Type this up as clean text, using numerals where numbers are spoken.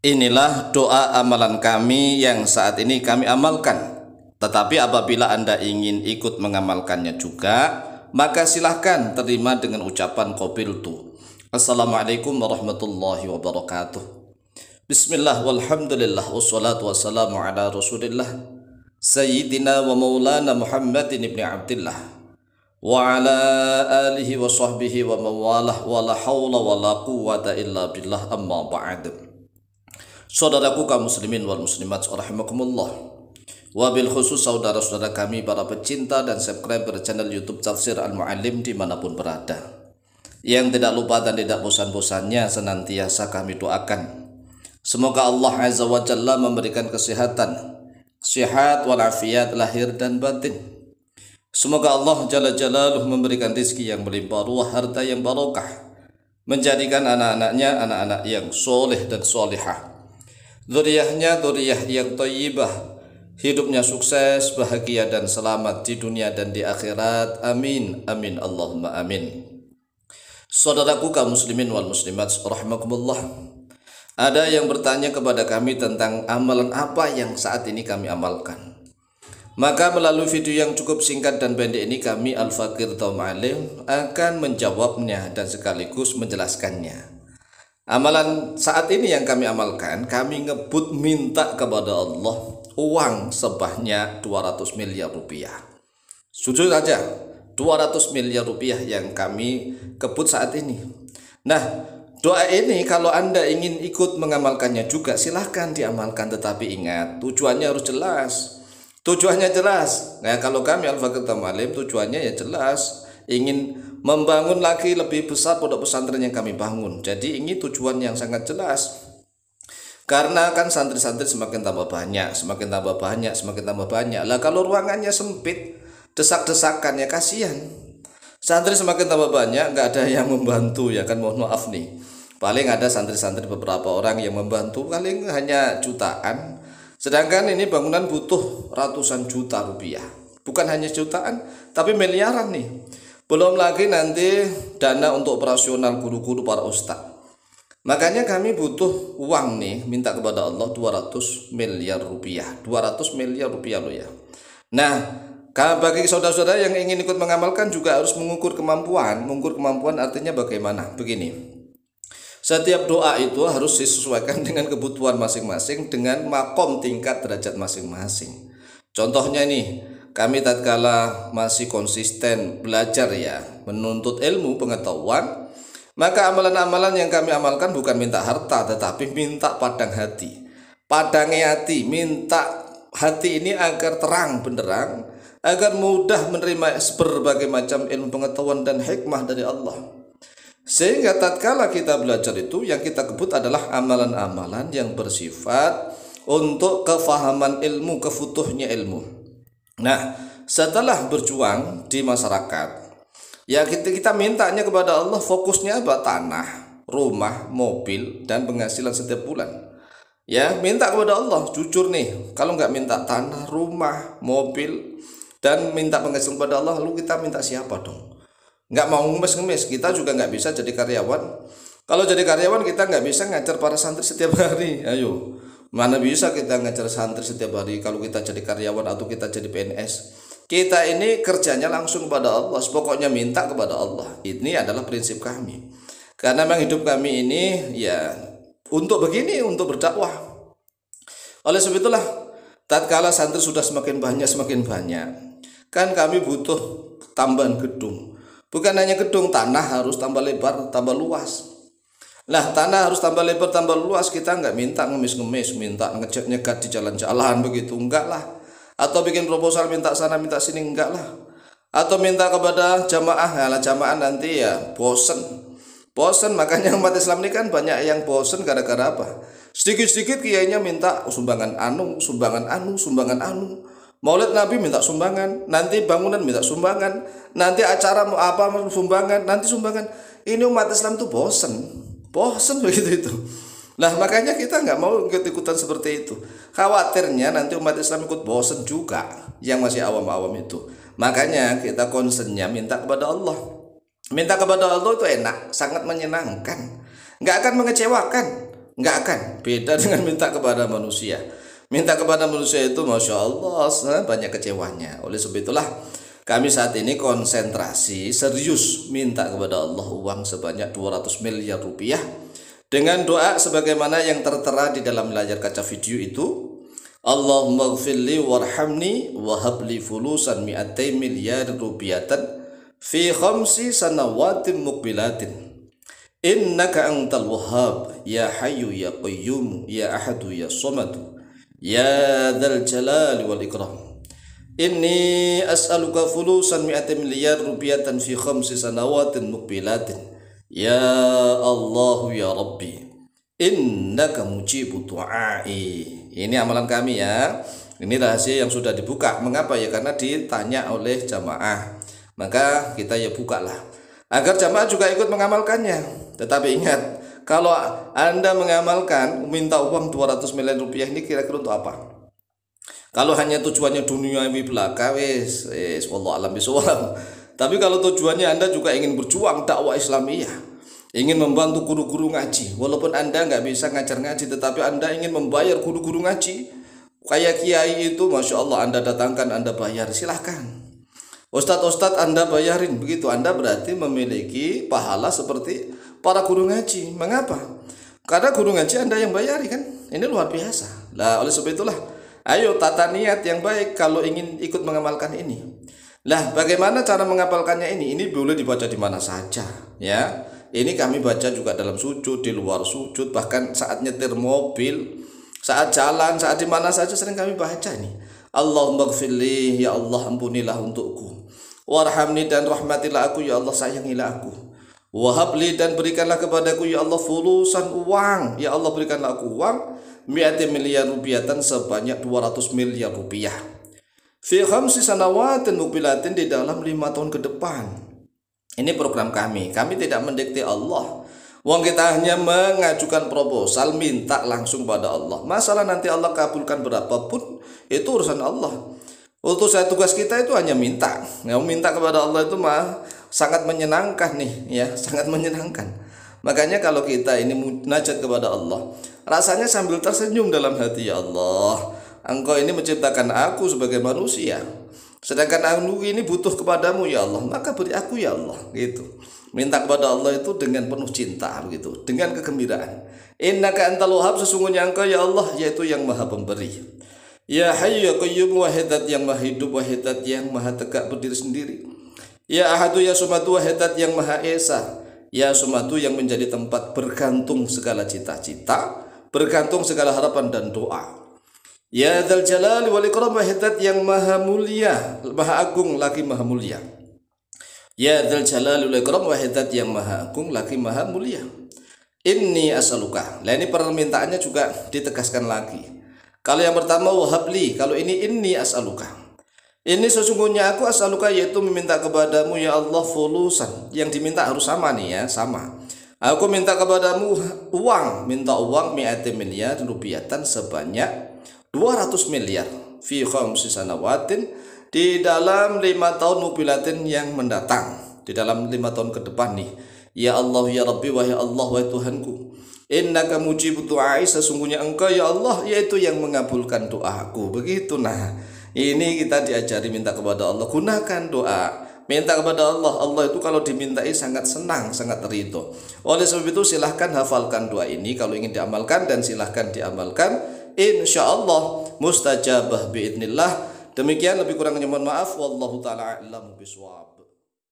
Inilah doa amalan kami yang saat ini kami amalkan. Tetapi apabila Anda ingin ikut mengamalkannya juga, maka silahkan terima dengan ucapan qabiltu. Assalamualaikum warahmatullahi wabarakatuh. Bismillah walhamdulillah wassalatu wassalamu ala rasulillah Sayyidina wa maulana Muhammadin ibn Abdillah wa ala alihi wa sahbihi wa mawalah wa la hawla wa la quwwata illa billah amma ba'd. Saudaraku kaum muslimin wal muslimat rahimakumullah. Wabil khusus saudara-saudara kami para pecinta dan subscriber channel YouTube Tafsir Al-Mu'allim dimanapun berada, yang tidak lupa dan tidak bosan-bosannya senantiasa kami doakan semoga Allah Azza wa Jalla memberikan kesehatan, sehat walafiat lahir dan batin. Semoga Allah Jalla Jalaluh memberikan rizki yang melimpah ruah, harta yang barokah, menjadikan anak-anaknya anak-anak yang soleh dan solihah, dzurriyyahnya dzurriyyah yang thayyibah, hidupnya sukses, bahagia dan selamat di dunia dan di akhirat. Amin amin Allahumma amin. Saudaraku kaum muslimin wal muslimat rahimakumullah, ada yang bertanya kepada kami tentang amalan apa yang saat ini kami amalkan. Maka melalui video yang cukup singkat dan pendek ini, kami Al-Faqir Taum Alim akan menjawabnya dan sekaligus menjelaskannya. Amalan saat ini yang kami amalkan, kami ngebut minta kepada Allah uang sebanyak 200 miliar rupiah. Jujur saja, 200 miliar rupiah yang kami kebut saat ini. Nah, doa ini kalau Anda ingin ikut mengamalkannya juga silahkan diamalkan, tetapi ingat tujuannya harus jelas. Tujuannya jelas. Nah, kalau kami Al-Faqir Taum Alim tujuannya ya jelas, ingin membangun lagi lebih besar pondok pesantren yang kami bangun. Jadi ini tujuan yang sangat jelas. Karena kan santri-santri semakin tambah banyak, semakin tambah banyak, semakin tambah banyak. Lah kalau ruangannya sempit, desak-desakan ya kasihan. Santri semakin tambah banyak, nggak ada yang membantu ya kan, mohon maaf nih. Paling ada santri-santri beberapa orang yang membantu, paling hanya jutaan. Sedangkan ini bangunan butuh ratusan juta rupiah. Bukan hanya jutaan, tapi miliaran nih. Belum lagi nanti dana untuk operasional guru-guru para ustadz. Makanya kami butuh uang nih, minta kepada Allah 200 miliar rupiah. 200 miliar rupiah loh ya. Nah, bagi saudara-saudara yang ingin ikut mengamalkan juga harus mengukur kemampuan. Mengukur kemampuan artinya bagaimana? Begini. Setiap doa itu harus disesuaikan dengan kebutuhan masing-masing, dengan makom tingkat derajat masing-masing. Contohnya nih, kami tatkala masih konsisten belajar ya, menuntut ilmu pengetahuan, maka amalan-amalan yang kami amalkan bukan minta harta, tetapi minta padang hati. Padangnya hati, minta hati ini agar terang benderang, agar mudah menerima berbagai macam ilmu pengetahuan dan hikmah dari Allah. Sehingga tatkala kita belajar itu, yang kita kebut adalah amalan-amalan yang bersifat untuk kefahaman ilmu, kefutuhnya ilmu. Nah, setelah berjuang di masyarakat, ya kita mintanya kepada Allah fokusnya apa? Tanah, rumah, mobil, dan penghasilan setiap bulan. Ya, minta kepada Allah, jujur nih, kalau nggak minta tanah, rumah, mobil, dan minta penghasilan kepada Allah, lalu kita minta siapa dong? Nggak mau ngemis-ngemis, kita juga nggak bisa jadi karyawan. Kalau jadi karyawan kita nggak bisa ngajar para santri setiap hari. Ayo, mana bisa kita ngajar santri setiap hari kalau kita jadi karyawan atau kita jadi PNS. Kita ini kerjanya langsung kepada Allah, pokoknya minta kepada Allah. Ini adalah prinsip kami. Karena memang hidup kami ini ya untuk begini, untuk berdakwah. Oleh sebab itulah, tatkala santri sudah semakin banyak, kan kami butuh tambahan gedung. Bukan hanya gedung, tanah harus tambah lebar, tambah luas. Nah, tanah harus tambah lebar, tambah luas. Kita nggak minta ngemis-ngemis, minta nyegat di jalan-jalan begitu, enggak lah. Atau bikin proposal minta sana minta sini, enggak lah. Atau minta kepada jamaah, nah jamaah nanti ya bosen. Makanya umat Islam ini kan banyak yang bosen gara-gara apa? Sedikit-sedikit kiainya minta sumbangan anu. Maulid Nabi minta sumbangan, nanti bangunan minta sumbangan, nanti acara mau apa sumbangan, nanti sumbangan. Ini umat Islam tuh bosen begitu itu. Nah, makanya kita nggak mau ikut-ikutan seperti itu. Khawatirnya nanti umat Islam ikut bosen juga, yang masih awam-awam itu. Makanya kita concernnya minta kepada Allah. Minta kepada Allah itu enak, sangat menyenangkan, nggak akan mengecewakan. Nggak akan. Beda dengan minta kepada manusia. Minta kepada manusia itu Masya Allah banyak kecewanya. Oleh sebab itulah kami saat ini konsentrasi serius minta kepada Allah uang sebanyak 200 miliar rupiah dengan doa sebagaimana yang tertera di dalam layar kaca video itu. Allahumma gfirli warhamni wahabli fulusan mi'atai miliar rupiyatan fi khamsi sanawatin muqbilatin innaka antal wahhab ya hayyu ya qayyum ya ahadu ya somadu ya dzal jalali wal ikram. Inni as'aluka fulusan mi'ati miliar rupiyatan fi khamsi sanawatin muqbilatin. Ya Allah ya Rabbi, innaka mujibu du'ai. Ini amalan kami ya. Ini rahasia yang sudah dibuka. Mengapa ya? Karena ditanya oleh jamaah. Maka kita ya bukalah agar jamaah juga ikut mengamalkannya. Tetapi ingat, kalau Anda mengamalkan minta uang 200 miliar rupiah ini kira-kira untuk apa? Kalau hanya tujuannya duniawi belaka, wis wallahu alam bisawab. Tapi kalau tujuannya Anda juga ingin berjuang dakwah Islamiyah, ingin membantu guru-guru ngaji, walaupun Anda nggak bisa ngajar ngaji, tetapi Anda ingin membayar guru-guru ngaji, kayak kiai itu, Masya Allah, Anda datangkan, Anda bayar, silahkan. Ustadz-ustadz Anda bayarin, begitu Anda berarti memiliki pahala seperti para guru ngaji. Mengapa? Karena guru ngaji Anda yang bayari kan. Ini luar biasa. Lah oleh sebab itulah, ayo tata niat yang baik kalau ingin ikut mengamalkan ini. Lah bagaimana cara mengamalkannya ini? Ini boleh dibaca di mana saja ya. Ini kami baca juga dalam sujud, di luar sujud, bahkan saat nyetir mobil, saat jalan, saat di mana saja sering kami baca ini. Allahumma gfirli, ya Allah ampunilah untukku. Warhamni, dan rahmatilah aku, ya Allah sayangilah aku. Wahabli, dan berikanlah kepadaku, ya Allah fulusan uang, ya Allah berikanlah aku uang mi'ati miliar rupiatan sebanyak 200 miliar rupiah. Fi khamsi sanawatin muqbilatin, di dalam 5 tahun ke depan. Ini program kami tidak mendikte Allah. Wong kita hanya mengajukan proposal, minta langsung pada Allah. Masalah nanti Allah kabulkan berapapun itu urusan Allah. Tugas kita itu hanya minta. Yang minta kepada Allah itu sangat menyenangkan nih ya, sangat menyenangkan. Makanya kalau kita ini munajat kepada Allah, rasanya sambil tersenyum dalam hati, ya Allah, Engkau ini menciptakan aku sebagai manusia, sedangkan aku ini butuh kepadamu ya Allah, maka beri aku ya Allah, gitu. Minta kepada Allah itu dengan penuh cinta, gitu, dengan kegembiraan. Innaka antal wahhab, sesungguhnya Engkau ya Allah, yaitu yang maha pemberi. Ya hayyu ya qayyum, wahidat yang maha hidup, wahidat yang maha tegak berdiri sendiri. Ya ahadu ya somadu, wahidat yang maha esa. Ya somadu, yang menjadi tempat bergantung segala cita-cita, bergantung segala harapan dan doa. Ya dzal jalali wal ikram, wahidat yang maha mulia, maha agung lagi maha mulia. Ya dzal jalali wal ikram, wahidat yang maha agung lagi maha mulia. Inni as'aluka. Nah ini permintaannya juga ditegaskan lagi. Kalau yang pertama wahabli, kalau ini inni as'aluka. Ini sesungguhnya aku as'aluka, yaitu meminta kepadamu ya Allah fulusan. Yang diminta harus sama nih ya, sama. Aku minta kepadamu uang, minta uang mi'ati miliar rupiatan sebanyak 200 miliar fi khamsi sanawatin, di dalam 5 tahun muqbilatin yang mendatang, di dalam 5 tahun ke depan nih. Ya Allah ya Rabbi, wahai Allah, wahai Tuhanku, innaka mujibu du'ai, sesungguhnya Engkau ya Allah yaitu yang mengabulkan doaku. Begitu. Nah ini kita diajari minta kepada Allah, gunakan doa, minta kepada Allah. Allah itu kalau dimintai sangat senang, sangat ridho. Oleh sebab itu silahkan hafalkan doa ini kalau ingin diamalkan, dan silahkan diamalkan, insya Allah mustajabah biidnillah. Demikian, lebih kurangnya mohon maaf. Wallahu ta'ala a'lamu bishawab.